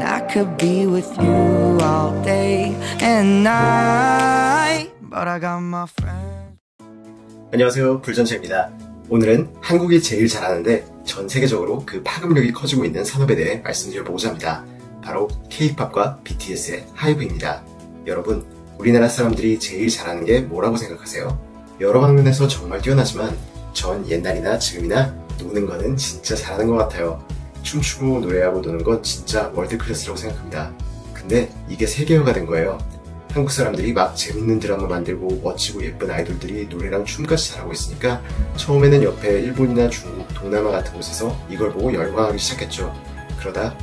And I could be with you all day and night But I got my friends. 안녕하세요, 불전체입니다. 오늘은 한국이 제일 잘하는데 전 세계적으로 그 파급력이 커지고 있는 산업에 대해 말씀드려보고자 합니다. 바로 K-팝과 BTS의 하이브입니다. 여러분, 우리나라 사람들이 제일 잘하는 게 뭐라고 생각하세요? 여러 방면에서 정말 뛰어나지만 전 옛날이나 지금이나 노는 거는 진짜 잘하는 것 같아요. 춤추고 노래하고 노는 건 진짜 월드 클래스라고 생각합니다. 근데 이게 세계화가 된 거예요. 한국 사람들이 막 재밌는 드라마 만들고 멋지고 예쁜 아이돌들이 노래랑 춤까지 잘하고 있으니까 처음에는 옆에 일본이나 중국, 동남아 같은 곳에서 이걸 보고 열광하기 시작했죠. 그러다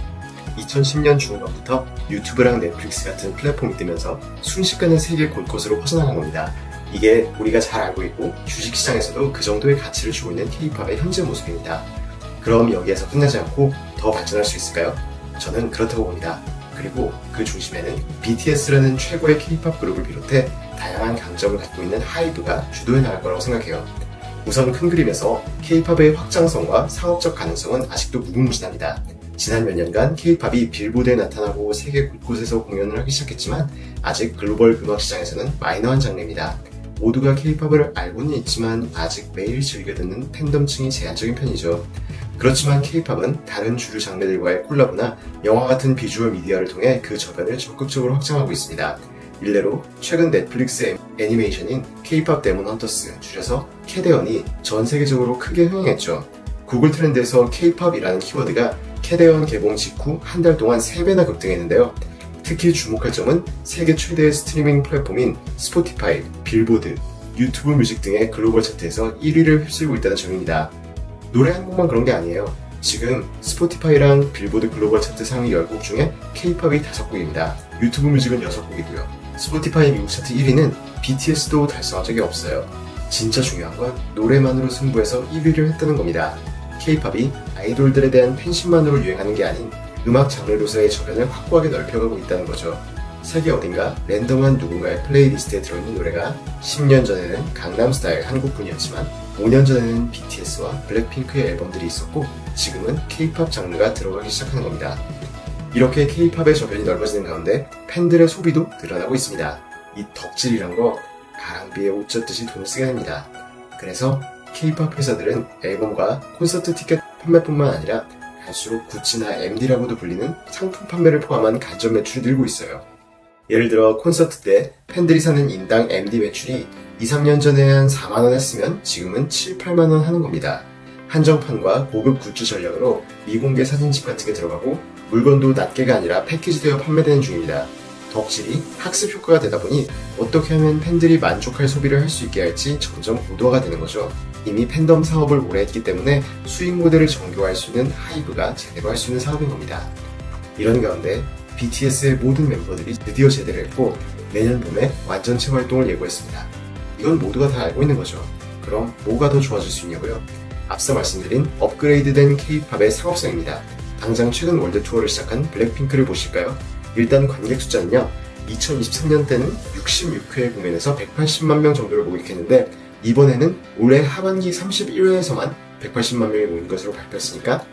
2010년 중후반부터 유튜브랑 넷플릭스 같은 플랫폼이 뜨면서 순식간에 세계 곳곳으로 퍼져나간 겁니다. 이게 우리가 잘 알고 있고 주식시장에서도 그 정도의 가치를 주고 있는 K-팝의 현재 모습입니다. 그럼 여기에서 끝나지 않고 더 발전할 수 있을까요? 저는 그렇다고 봅니다. 그리고 그 중심에는 BTS라는 최고의 K-팝 그룹을 비롯해 다양한 강점을 갖고 있는 하이브가 주도해 나갈 거라고 생각해요. 우선 큰 그림에서 K-팝의 확장성과 상업적 가능성은 아직도 무궁무진합니다. 지난 몇 년간 K-팝이 빌보드에 나타나고 세계 곳곳에서 공연을 하기 시작했지만 아직 글로벌 음악 시장에서는 마이너한 장르입니다. 모두가 K-팝을 알고는 있지만 아직 매일 즐겨 듣는 팬덤층이 제한적인 편이죠. 그렇지만 K-팝은 다른 주류 장르들과의 콜라보나 영화 같은 비주얼 미디어를 통해 그 저변을 적극적으로 확장하고 있습니다. 일례로 최근 넷플릭스 애니메이션인 K-팝 데몬 헌터스, 줄여서 캐데언이 전 세계적으로 크게 흥행했죠. 구글 트렌드에서 K-팝이라는 키워드가 캐데언 개봉 직후 한 달 동안 3배나 급등했는데요. 특히 주목할 점은 세계 최대의 스트리밍 플랫폼인 스포티파이, 빌보드, 유튜브 뮤직 등의 글로벌 차트에서 1위를 휩쓸고 있다는 점입니다. 노래 한 곡만 그런 게 아니에요. 지금 스포티파이랑 빌보드 글로벌 차트 상위 10곡 중에 K-팝이 5곡입니다. 유튜브 뮤직은 6곡이고요. 스포티파이 미국 차트 1위는 BTS도 달성한 적이 없어요. 진짜 중요한 건 노래만으로 승부해서 1위를 했다는 겁니다. K-팝이 아이돌들에 대한 팬심만으로 유행하는 게 아닌 음악 장르로서의 저변을 확고하게 넓혀가고 있다는 거죠. 세계 어딘가 랜덤한 누군가의 플레이리스트에 들어있는 노래가 10년 전에는 강남스타일 한 곡뿐이었지만 5년 전에는 BTS와 블랙핑크의 앨범들이 있었고 지금은 K-팝 장르가 들어가기 시작하는 겁니다. 이렇게 K-팝의 저변이 넓어지는 가운데 팬들의 소비도 늘어나고 있습니다. 이 덕질이란 거 가랑비에 옷 젖듯이 돈을 쓰게 됩니다. 그래서 K-팝 회사들은 앨범과 콘서트 티켓 판매뿐만 아니라 갈수록 구찌나 MD라고도 불리는 상품 판매를 포함한 간접 매출이 늘고 있어요. 예를 들어 콘서트 때 팬들이 사는 인당 MD 매출이 2-3년 전에 한 4만원 했으면 지금은 7-8만원 하는 겁니다. 한정판과 고급 굿즈 전략으로 미공개 사진집 같은 게 들어가고 물건도 낱개가 아니라 패키지되어 판매되는 중입니다. 덕질이 학습 효과가 되다 보니 어떻게 하면 팬들이 만족할 소비를 할 수 있게 할지 점점 고도화가 되는 거죠. 이미 팬덤 사업을 오래 했기 때문에 수익 모델을 정교화할 수 있는 하이브가 제대로 할 수 있는 사업인 겁니다. 이런 가운데 BTS의 모든 멤버들이 드디어 제대를 했고 내년 봄에 완전체 활동을 예고했습니다. 이건 모두가 다 알고 있는 거죠. 그럼 뭐가 더 좋아질 수 있냐고요? 앞서 말씀드린 업그레이드된 K-팝의 상업성입니다. 당장 최근 월드 투어를 시작한 블랙핑크를 보실까요? 일단 관객 숫자는요, 2023년 때는 66회 공연에서 180만 명 정도를 모집했는데 이번에는 올해 하반기 31회에서만 180만 명이 모인 것으로 발표했으니까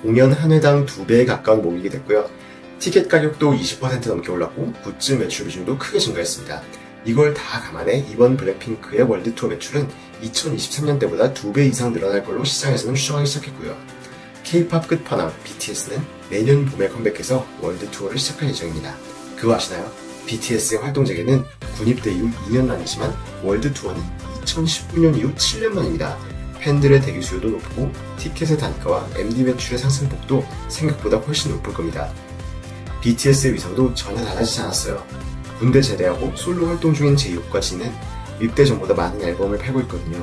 공연 한 회당 2배에 가까운 모이게 됐고요. 티켓 가격도 20% 넘게 올랐고 굿즈 매출 비중도 크게 증가했습니다. 이걸 다 감안해 이번 블랙핑크의 월드 투어 매출은 2023년 때보다 2배 이상 늘어날 걸로 시장에서는 추정하기 시작했고요. K-팝 끝판왕 BTS는 내년 봄에 컴백해서 월드 투어를 시작할 예정입니다. 그거 아시나요? BTS의 활동 재개는 군입대 이후 2년 만이지만 월드 투어는 2019년 이후 7년 만입니다. 팬들의 대기 수요도 높고 티켓의 단가와 MD 매출의 상승폭도 생각보다 훨씬 높을 겁니다. BTS의 위상도 전혀 달라지지 않았어요. 군대 제대하고 솔로 활동 중인 제이홉과 진은 입대 전보다 많은 앨범을 팔고 있거든요.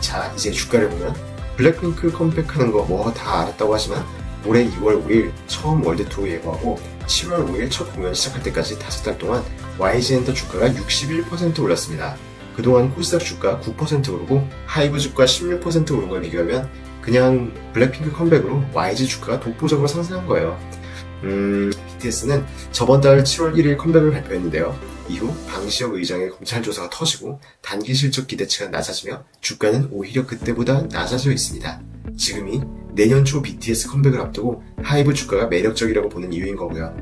자, 이제 주가를 보면 블랙핑크 컴백하는 거 뭐 다 알았다고 하지만 올해 2월 5일 처음 월드 투어 예고하고 7월 5일 첫 공연 시작할 때까지 5달 동안 YG 엔터 주가가 61% 올랐습니다. 그동안 코스닥 주가 9% 오르고 하이브 주가 16% 오른 걸 비교하면 그냥 블랙핑크 컴백으로 YG 주가가 독보적으로 상승한 거예요. BTS는 저번 달 7월 1일 컴백을 발표했는데요. 이후 방시혁 의장의 검찰 조사가 터지고 단기 실적 기대치가 낮아지며 주가는 오히려 그때보다 낮아져 있습니다. 지금이 내년 초 BTS 컴백을 앞두고 하이브 주가가 매력적이라고 보는 이유인 거고요.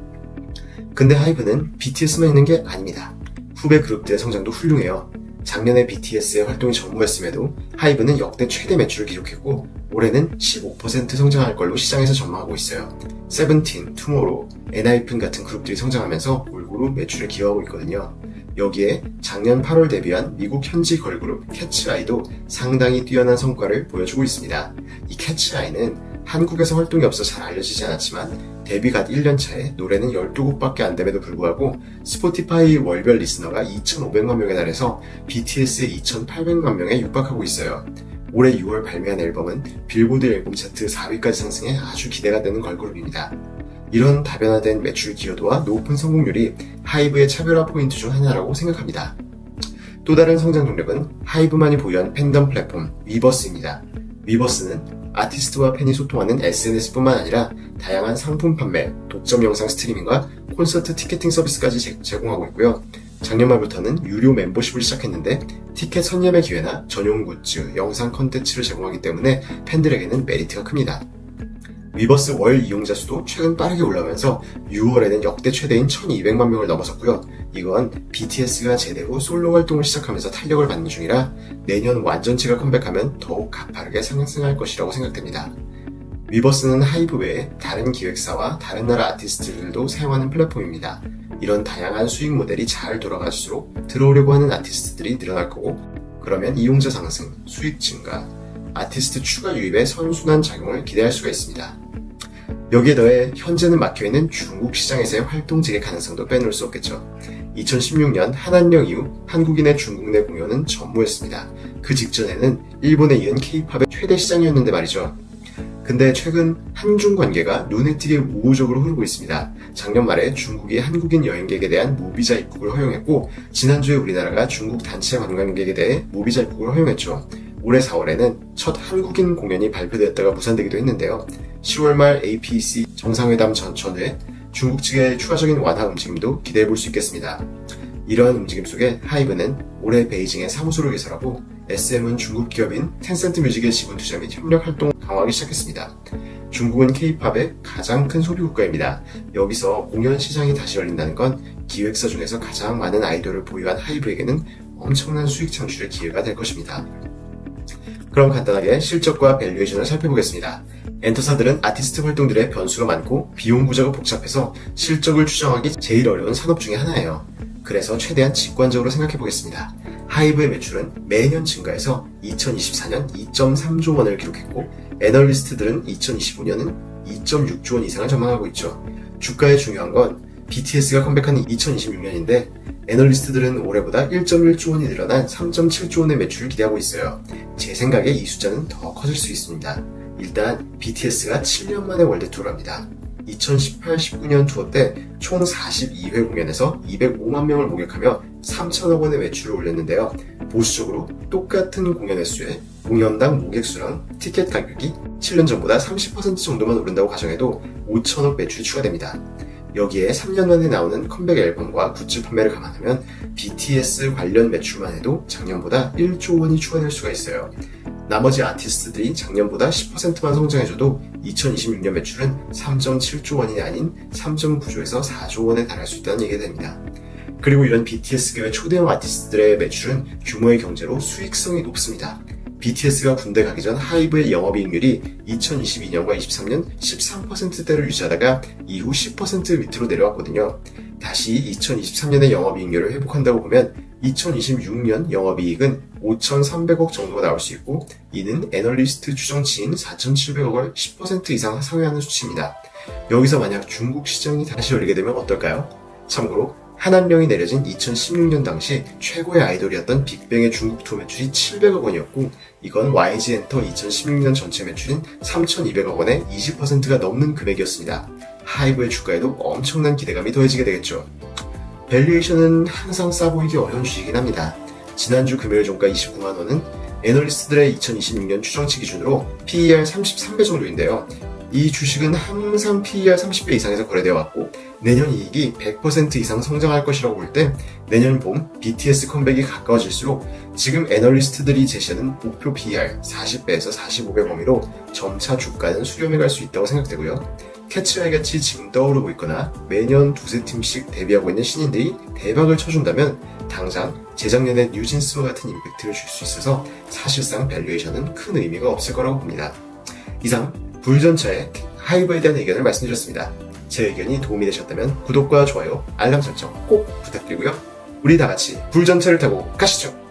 근데 하이브는 BTS만 있는 게 아닙니다. 후배 그룹들의 성장도 훌륭해요. 작년에 BTS의 활동이 전무했음에도 하이브는 역대 최대 매출을 기록했고 올해는 15% 성장할 걸로 시장에서 전망하고 있어요. 세븐틴, 투모로우, 엔하이픈 같은 그룹들이 성장하면서 골고루 매출에 기여하고 있거든요. 여기에 작년 8월 데뷔한 미국 현지 걸그룹 캐츠아이도 상당히 뛰어난 성과를 보여주고 있습니다. 이 캐츠아이는 한국에서 활동이 없어 잘 알려지지 않았지만 데뷔 갓 1년차에 노래는 12곡밖에 안 됨에도 불구하고 스포티파이 월별 리스너가 2,500만 명에 달해서 BTS의 2,800만 명에 육박하고 있어요. 올해 6월 발매한 앨범은 빌보드 앨범 차트 4위까지 상승해 아주 기대가 되는 걸그룹입니다. 이런 다변화된 매출 기여도와 높은 성공률이 하이브의 차별화 포인트 중 하나라고 생각합니다. 또 다른 성장 동력은 하이브만이 보유한 팬덤 플랫폼 위버스입니다. 위버스는 아티스트와 팬이 소통하는 SNS뿐만 아니라 다양한 상품 판매, 독점 영상 스트리밍과 콘서트 티켓팅 서비스까지 제공하고 있고요. 작년 말부터는 유료 멤버십을 시작했는데 티켓 선예매 기회나 전용 굿즈, 영상 컨텐츠를 제공하기 때문에 팬들에게는 메리트가 큽니다. 위버스 월 이용자 수도 최근 빠르게 올라오면서 6월에는 역대 최대인 1200만 명을 넘어섰고요. 이건 BTS가 제대로 솔로 활동을 시작하면서 탄력을 받는 중이라 내년 완전체가 컴백하면 더욱 가파르게 상승할 것이라고 생각됩니다. 위버스는 하이브 외에 다른 기획사와 다른 나라 아티스트들도 사용하는 플랫폼입니다. 이런 다양한 수익 모델이 잘 돌아갈수록 들어오려고 하는 아티스트들이 늘어날 거고 그러면 이용자 상승, 수익 증가, 아티스트 추가 유입의 선순환 작용을 기대할 수가 있습니다. 여기에 더해 현재는 막혀있는 중국 시장에서의 활동 재개 가능성도 빼놓을 수 없겠죠. 2016년 한안령 이후 한국인의 중국 내 공연은 전무했습니다. 그 직전에는 일본에 이은 K-팝의 최대 시장이었는데 말이죠. 근데 최근 한중 관계가 눈에 띄게 우호적으로 흐르고 있습니다. 작년 말에 중국이 한국인 여행객에 대한 무비자 입국을 허용했고 지난주에 우리나라가 중국 단체 관광객에 대해 무비자 입국을 허용했죠. 올해 4월에는 첫 한국인 공연이 발표되었다가 무산되기도 했는데요. 10월 말 APEC 정상회담 전후에 중국 측의 추가적인 완화 움직임도 기대해볼 수 있겠습니다. 이러한 움직임 속에 하이브는 올해 베이징에 사무소를 개설하고 SM은 중국 기업인 텐센트 뮤직의 지분 투자 및 협력 활동을 강화하기 시작했습니다. 중국은 K-팝의 가장 큰 소비 국가입니다. 여기서 공연 시장이 다시 열린다는 건 기획사 중에서 가장 많은 아이돌을 보유한 하이브에게는 엄청난 수익 창출의 기회가 될 것입니다. 그럼 간단하게 실적과 밸류에이션을 살펴보겠습니다. 엔터사들은 아티스트 활동들의 변수가 많고 비용 구조가 복잡해서 실적을 추정하기 제일 어려운 산업 중에 하나예요. 그래서 최대한 직관적으로 생각해보겠습니다. 하이브의 매출은 매년 증가해서 2024년 2.3조 원을 기록했고 애널리스트들은 2025년은 2.6조 원 이상을 전망하고 있죠. 주가에 중요한 건 BTS가 컴백한 2026년인데 애널리스트들은 올해보다 1.1조 원이 늘어난 3.7조 원의 매출을 기대하고 있어요. 제 생각에 이 숫자는 더 커질 수 있습니다. 일단 BTS가 7년 만에 월드 투어를 합니다. 2018-19년 투어 때 총 42회 공연에서 205만 명을 목격하며 3천억 원의 매출을 올렸는데요. 보수적으로 똑같은 공연 횟수에 공연당 모객 수랑 티켓 가격이 7년 전보다 30% 정도만 오른다고 가정해도 5천억 매출이 추가됩니다. 여기에 3년 만에 나오는 컴백 앨범과 굿즈 판매를 감안하면 BTS 관련 매출만 해도 작년보다 1조 원이 추가될 수가 있어요. 나머지 아티스트들이 작년보다 10%만 성장해줘도 2026년 매출은 3.7조 원이 아닌 3.9조에서 4조 원에 달할 수 있다는 얘기가 됩니다. 그리고 이런 BTS계의 초대형 아티스트들의 매출은 규모의 경제로 수익성이 높습니다. BTS가 군대 가기 전 하이브의 영업이익률이 2022년과 23년 13%대를 유지하다가 이후 10% 밑으로 내려왔거든요. 다시 2023년의 영업이익률을 회복한다고 보면 2026년 영업이익은 5,300억 정도가 나올 수 있고 이는 애널리스트 추정치인 4,700억을 10% 이상 상회하는 수치입니다. 여기서 만약 중국 시장이 다시 열리게 되면 어떨까요? 참고로 한안령이 내려진 2016년 당시 최고의 아이돌이었던 빅뱅의 중국 투어 매출이 700억 원이었고 이건 YG 엔터 2016년 전체 매출인 3,200억 원의 20%가 넘는 금액이었습니다. 하이브의 주가에도 엄청난 기대감이 더해지게 되겠죠. 밸류에이션은 항상 싸보이기 어려운 주식이긴 합니다. 지난주 금요일 종가 29만 원은 애널리스트들의 2026년 추정치 기준으로 PER 33배 정도인데요. 이 주식은 항상 PER 30배 이상에서 거래되어 왔고 내년 이익이 100% 이상 성장할 것이라고 볼 때 내년 봄 BTS 컴백이 가까워질수록 지금 애널리스트들이 제시하는 목표 PER 40배에서 45배 범위로 점차 주가는 수렴해 갈 수 있다고 생각되고요. 캐치아이 같이 지금 떠오르고 있거나 매년 두세 팀씩 데뷔하고 있는 신인들이 대박을 쳐준다면 당장 재작년에 뉴진스와 같은 임팩트를 줄 수 있어서 사실상 밸류에이션은 큰 의미가 없을 거라고 봅니다. 이상 불전차의 하이브에 대한 의견을 말씀드렸습니다. 제 의견이 도움이 되셨다면 구독과 좋아요, 알람 설정 꼭 부탁드리고요. 우리 다 같이 불전차를 타고 가시죠.